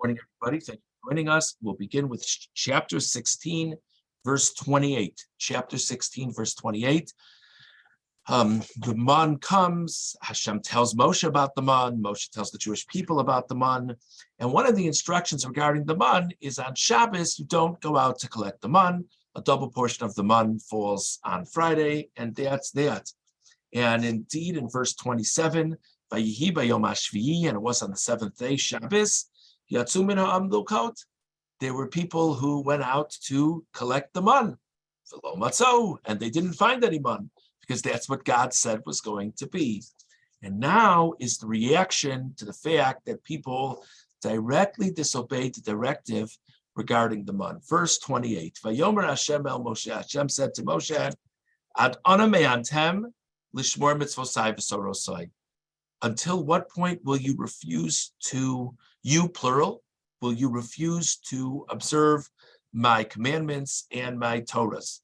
Morning, everybody. Thank you for joining us. We'll begin with chapter 16, verse 28. Chapter 16, verse 28. The man comes, Hashem tells Moshe about the man, Moshe tells the Jewish people about the man, and one of the instructions regarding the man is on Shabbos, you don't go out to collect the man. A double portion of the man falls on Friday, and that's that. And indeed, in verse 27, Vayihi bayom hashviyi, and it was on the seventh day, Shabbos, Yatsu min ha'am lilkot. There were people who went out to collect the man, v'lo matzo, and they didn't find any man, because that's what God said was going to be. And now is the reaction to the fact that people directly disobeyed the directive regarding the man. Verse 28, Vayomer Hashem el Moshe, Hashem said to Moshe, Ad ana me'antem lishmor mitzvosai v'sorosai. Until what point will you refuse to, you plural, will you refuse to observe my commandments and my Torahs?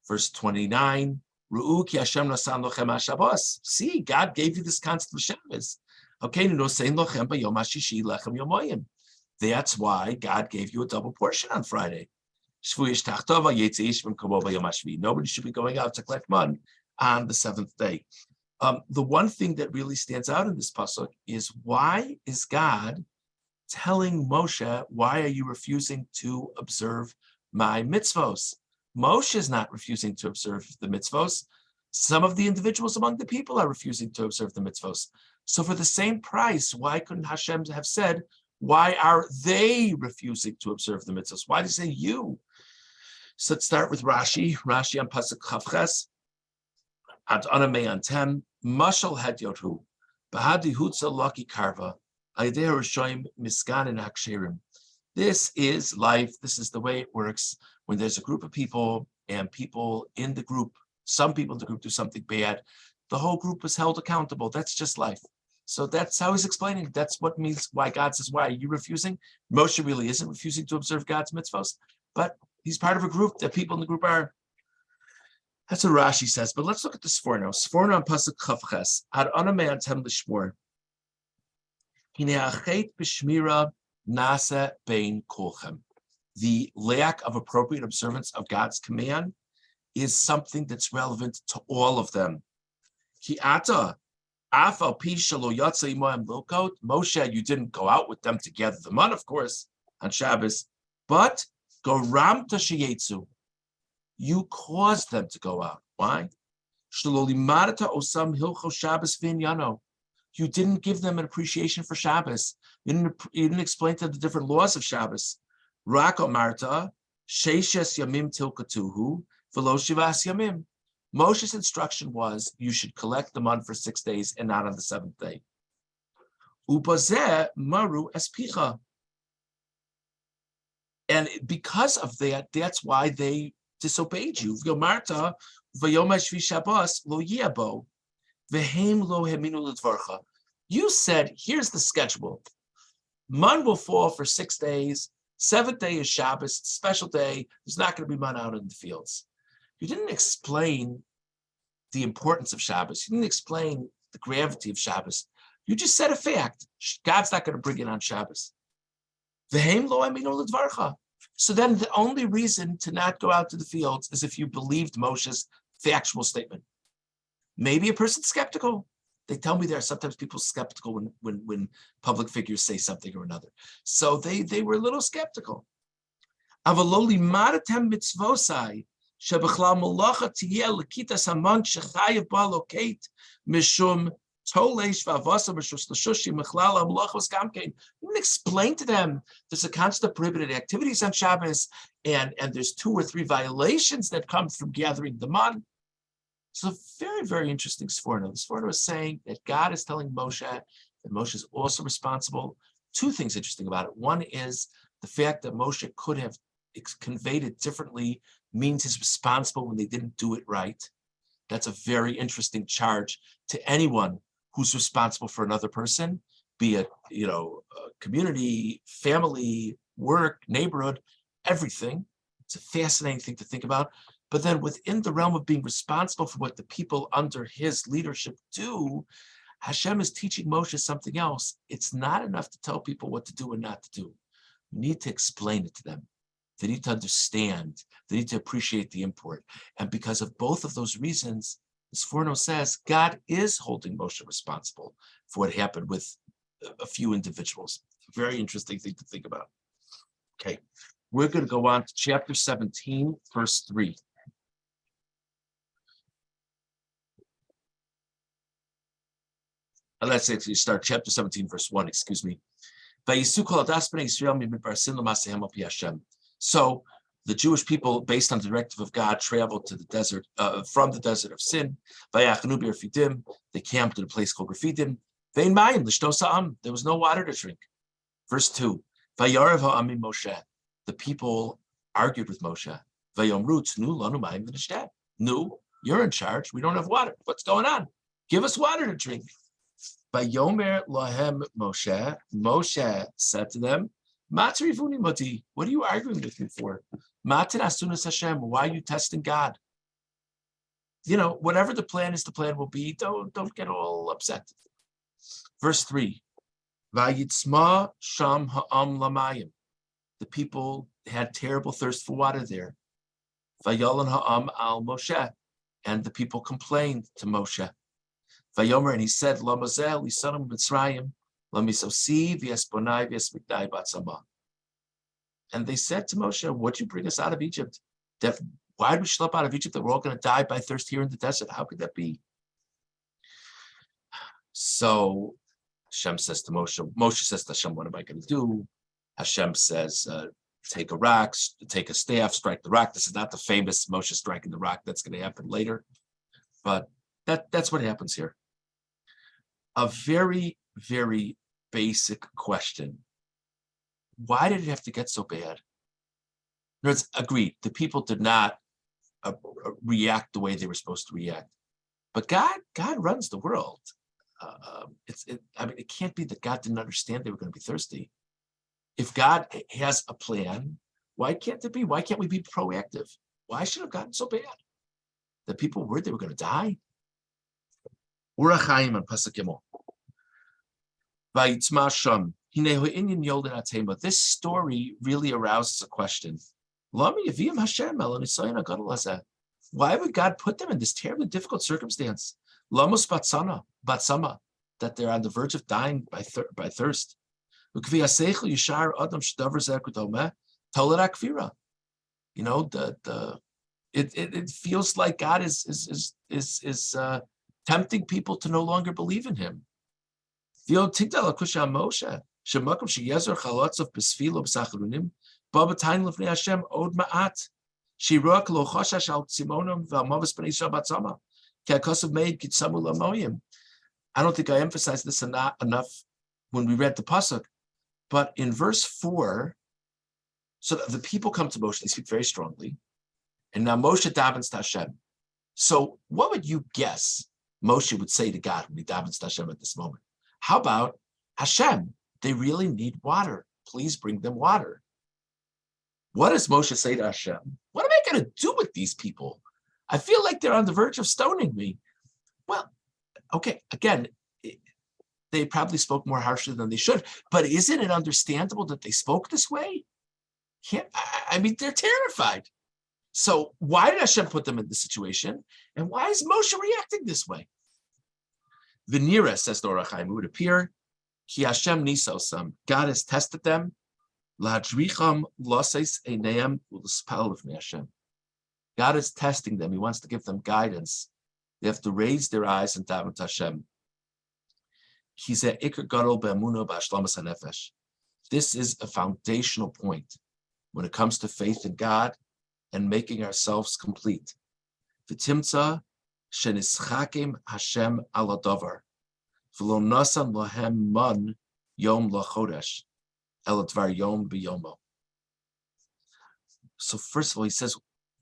Verse 29, Ru'u ki Hashem nasan lochem haShabbos. See, God gave you this concept of Shabbos. Okay, nosein lochem bayom hashishi lechem yomoyim. That's why God gave you a double portion on Friday. Nobody should be going out to collect man on the seventh day. The one thing that really stands out in this pasuk is, why is God telling Moshe, why are you refusing to observe my mitzvos? Moshe is not refusing to observe the mitzvos. Some of the individuals among the people are refusing to observe the mitzvos. So for the same price, why couldn't Hashem have said, why are they refusing to observe the mitzvos? Why did he say you? So let's start with Rashi. Rashi on pasuk Chavches. Ad ana me'antem mashal had yotu bahadi hutza lucky karva aydeh rishoim miskan and haksherim. This is life. This is the way it works. When there's a group of people and people in the group, some people in the group do something bad, the whole group is held accountable. That's just life. So that's how he's explaining. That's what means why God says, why are you refusing? Moshe really isn't refusing to observe God's mitzvahs, but he's part of a group that people in the group are. That's what Rashi says. But let's look at the Sforno. Sforno on pasuk Chavches. Ad ana me'antem lishmor. Hine achet b'shmira nasa bein kolchem. The lack of appropriate observance of God's command is something that's relevant to all of them. Ki ata afal pi shelo yatsa imoem lilkot. Moshe, you didn't go out with them to gather the man, of course, on Shabbos, but go ramta sheyetzu. You caused them to go out. Why? Shelo limadata osam hilcho Shabbos v'inyan. You didn't give them an appreciation for Shabbos. You didn't explain to them the different laws of Shabbos. Rak omarta sheishes yamim tilkatuhu v'lo shivas yamim. Moshe's instruction was you should collect the man for 6 days and not on the seventh day. Ubazeh maru espicha. And because of that, that's why they disobeyed you. V'yomarta v'yom hashvi Shabbos lo yabo v'heim lo heminu l'dvarcha. You said, here's the schedule. Man will fall for 6 days. Seventh day is Shabbos, special day. There's not going to be man out in the fields. You didn't explain the importance of Shabbos. You didn't explain the gravity of Shabbos. You just said a fact. God's not going to bring it on Shabbos. V'heim lo heminu l'dvarcha. So then the only reason to not go out to the fields is if you believed Moshe's factual statement. Maybe a person's skeptical. They tell me there are sometimes people skeptical when public figures say something or another. So they were a little skeptical. Avaloli maratem mitzvosai shebechlal malacha tiyeh lekitas haman shechayev balokate mishum toleish v'avasa b'shus l'shushi mechlal hamalacha was gamkein. You didn't explain to them there's a concept of prohibited activities on Shabbos, and there's 2 or 3 violations that come from gathering the man. So very, very interesting Sforno. The Sforno is saying that God is telling Moshe that Moshe is also responsible. 2 things interesting about it. One is the fact that Moshe could have conveyed it differently means he's responsible when they didn't do it right. That's a very interesting charge to anyone who's responsible for another person, be it, a community, family, work, neighborhood, everything. It's a fascinating thing to think about. But then within the realm of being responsible for what the people under his leadership do, Hashem is teaching Moshe something else. It's not enough to tell people what to do and not to do. You need to explain it to them. They need to understand. They need to appreciate the import. And because of both of those reasons, as Forno says, God is holding Moshe responsible for what happened with a few individuals. Very interesting thing to think about. Okay, we're going to go on to chapter 17, verse 3. Let's say you start chapter 17, verse 1, excuse me. So the Jewish people, based on the directive of God, traveled to the desert, from the desert of Sin. They camped at a place called Refidim. There was no water to drink. Verse 2. The people argued with Moshe. No, you're in charge. We don't have water. What's going on? Give us water to drink. Vayomer lahem Moshe. Moshe said to them, Matrivuni moti. What are you arguing with me for? Matin asunas Hashem. Why are you testing God? Whatever the plan is, the plan will be. Don't get all upset. Verse 3. Vayitzma sham ha'am lamayim. The people had terrible thirst for water there. Vayolan ha'am al Moshe. And the people complained to Moshe. Vayomer, and he said, Lamazel, Lisanam Mitzrayim, Lamisosi, Viesponai, Viesmikdai Batsama. And they said to Moshe, what'd you bring us out of Egypt? Why did we schlep out of Egypt that we're all going to die by thirst here in the desert? How could that be? So Hashem says to Moshe says to Hashem, what am I going to do? Hashem says, take a staff, strike the rock. This is not the famous Moshe striking the rock. That's going to happen later. But that's what happens here. A very, very basic question. Why did it have to get so bad? In other words, agreed, the people did not react the way they were supposed to react. But God runs the world. It can't be that God didn't understand they were going to be thirsty. If God has a plan, why can't it be? Why can't we be proactive? Why should it have gotten so bad? The people were worried they were going to die. Urachayim on Pasuk Yimol. Vayitzma Sham. This story really arouses a question. Why would God put them in this terribly difficult circumstance? Lamos batsama, that they're on the verge of dying by thirst. It feels like God is tempting people to no longer believe in Him. I don't think I emphasized this enough when we read the pasuk, but in verse 4, so the people come to Moshe, they speak very strongly, and now Moshe davens to Hashem. So what would you guess Moshe would say to God when he davens to Hashem at this moment? How about Hashem? They really need water. Please bring them water. What does Moshe say to Hashem? What am I going to do with these people? I feel like they're on the verge of stoning me. Well, okay, again, they probably spoke more harshly than they should, but isn't it understandable that they spoke this way? They're terrified. So why did Hashem put them in this situation? And why is Moshe reacting this way? Venira, says the Orach Chaim, it would appear, Ki Hashem nisosam, God has tested them, lahadricham loses eineim u'lespal of Hashem. God is testing them. He wants to give them guidance. They have to raise their eyes and daven to Hashem. This is a foundational point when it comes to faith in God and making ourselves complete. V'timtza shenischakim Hashem ala davar v'lo nasan lahem man yom lachodesh el dvar yom biyomo. So first of all, he says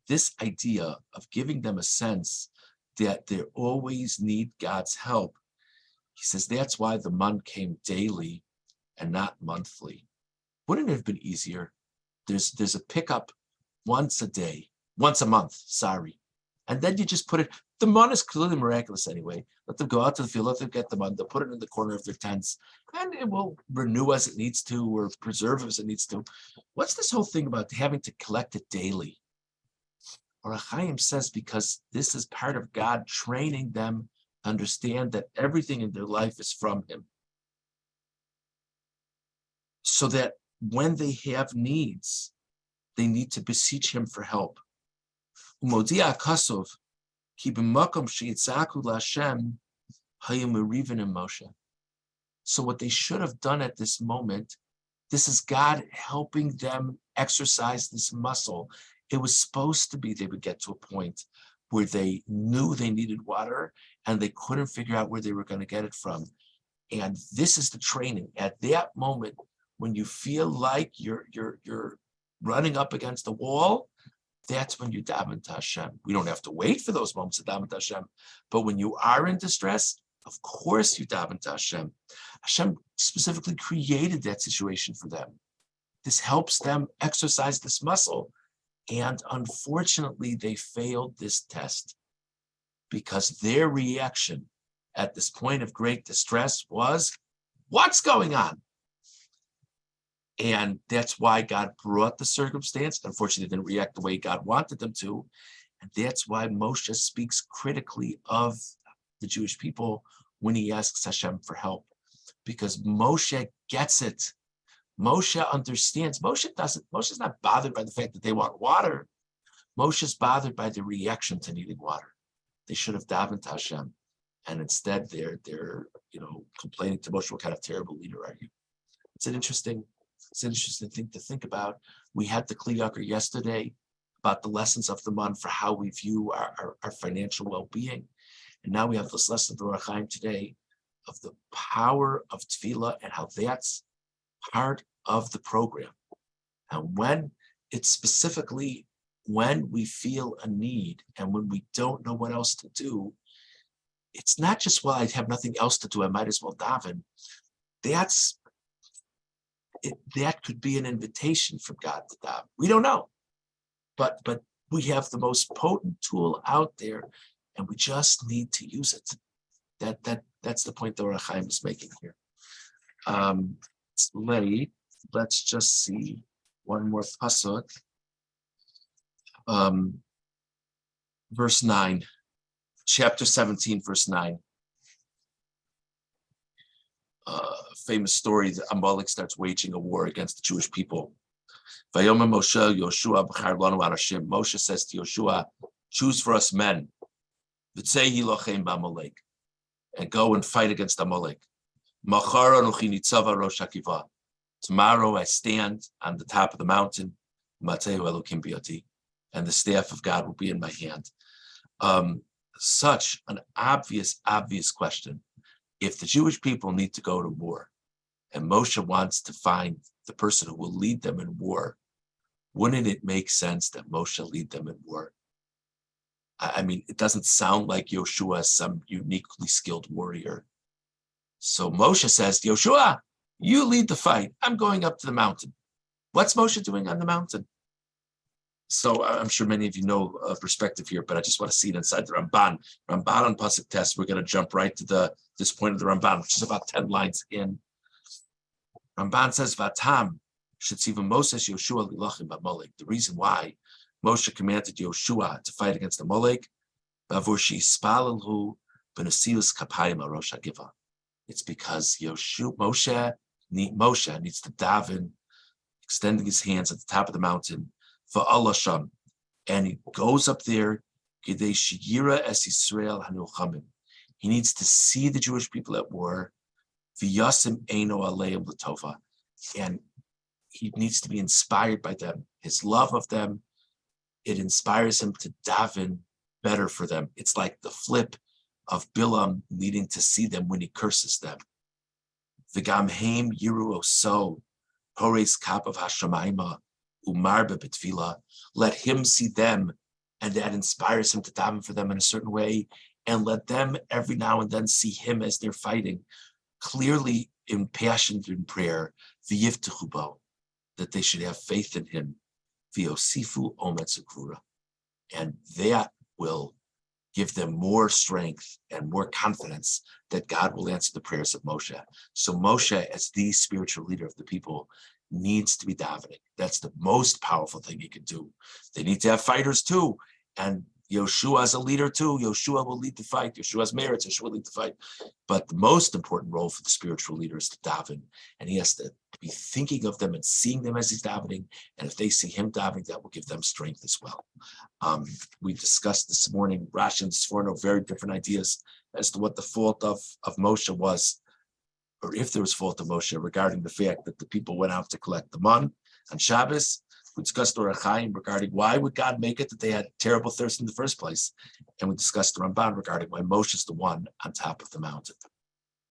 this idea of giving them a sense that they always need God's help. He says that's why the man came daily and not monthly. Wouldn't it have been easier? There's a pickup once a month, and then you just put it. The man is clearly miraculous anyway. Let them go out to the field, let them get the man, they'll put it in the corner of their tents, and it will renew as it needs to, or preserve as it needs to. What's this whole thing about having to collect it daily? Or Chaim says, because this is part of God training them to understand that everything in their life is from him. So that when they have needs, they need to beseech him for help. Umodia Kasov, ki b'makom she'yitzaku la'Hashem, hayim merivin in Moshe. So what they should have done at this moment, this is God helping them exercise this muscle. It was supposed to be they would get to a point where they knew they needed water and they couldn't figure out where they were going to get it from. And this is the training. At that moment, when you feel like you're running up against the wall, that's when you daven to Hashem. We don't have to wait for those moments to daven to Hashem. But when you are in distress, of course you daven to Hashem. Hashem specifically created that situation for them. This helps them exercise this muscle. And unfortunately, they failed this test because their reaction at this point of great distress was, what's going on? And that's why God brought the circumstance. Unfortunately, they didn't react the way God wanted them to. And that's why Moshe speaks critically of the Jewish people when he asks Hashem for help. Because Moshe gets it. Moshe understands. Moshe's not bothered by the fact that they want water. Moshe's bothered by the reaction to needing water. They should have davened to Hashem. And instead they're complaining to Moshe, what kind of terrible leader are you? It's an interesting thing to think about. We had the Kli Yakar yesterday about the lessons of the month for how we view our financial well-being. And now we have this lesson of the Orach Chaim today of the power of tefillah and how that's part of the program. And when it's specifically when we feel a need and when we don't know what else to do, it's not just, well, I have nothing else to do, I might as well daven. That could be an invitation from God to daven. We don't know. But we have the most potent tool out there, and we just need to use it. That's the point that Orach Chaim is making here. It's late. Let's just see one more pasuk. Verse 9, chapter 17, verse 9. Famous story that Amalek starts waging a war against the Jewish people. Moshe says to Yoshua, choose for us men, and go and fight against Amalek. Tomorrow I stand on the top of the mountain, and the staff of God will be in my hand. Such an obvious question. If the Jewish people need to go to war, and Moshe wants to find the person who will lead them in war, wouldn't it make sense that Moshe lead them in war? I mean, it doesn't sound like Yoshua is some uniquely skilled warrior. So Moshe says, Yoshua, you lead the fight. I'm going up to the mountain. What's Moshe doing on the mountain? So I'm sure many of you know a perspective here, but I just want to see it inside the Ramban. Ramban on Pasuk Test, we're going to jump right to this point of the Ramban, which is about 10 lines in. Ramban says, Vatam, Shetziva Moses Yoshua Lilachim Amalek. The reason why Moshe commanded Yoshua to fight against Amalek, Bavur Shispalhu Benasius Kapayim Arosh Hagiva. It's because Moshe needs to daven, extending his hands at the top of the mountain for Allah Sham, and he goes up there. Kidei Shigira es Yisrael Hanilchamim. He needs to see the Jewish people at war. V'yasim Eino Aleim L'Tova, and he needs to be inspired by them. His love of them, it inspires him to daven better for them. It's like the flip of Bilam needing to see them when he curses them. V'gam heim yiru oso, hores kap of Hashemayma, umarbe betfila. Let him see them, and that inspires him to daven for them in a certain way, and let them every now and then see him as they're fighting, clearly impassioned in prayer, v'yivtechubo, that they should have faith in him, v'yosifu ometz ukvura, and that will give them more strength and more confidence that God will answer the prayers of Moshe. So Moshe, as the spiritual leader of the people, needs to be davening. That's the most powerful thing he can do. They need to have fighters too. And Yoshua as a leader too. Yoshua will lead the fight. Yoshua's merits, Yoshua will lead the fight. But the most important role for the spiritual leader is to daven. And he has to be thinking of them and seeing them as he's davening. And if they see him davening, that will give them strength as well. We discussed this morning, Rashi and Sforno, very different ideas as to what the fault of Moshe was, or if there was fault of Moshe regarding the fact that the people went out to collect the man on Shabbos. We discussed the Orach Chaim regarding why would God make it that they had terrible thirst in the first place. And we discussed the Ramban regarding why Moshe is the one on top of the mountain.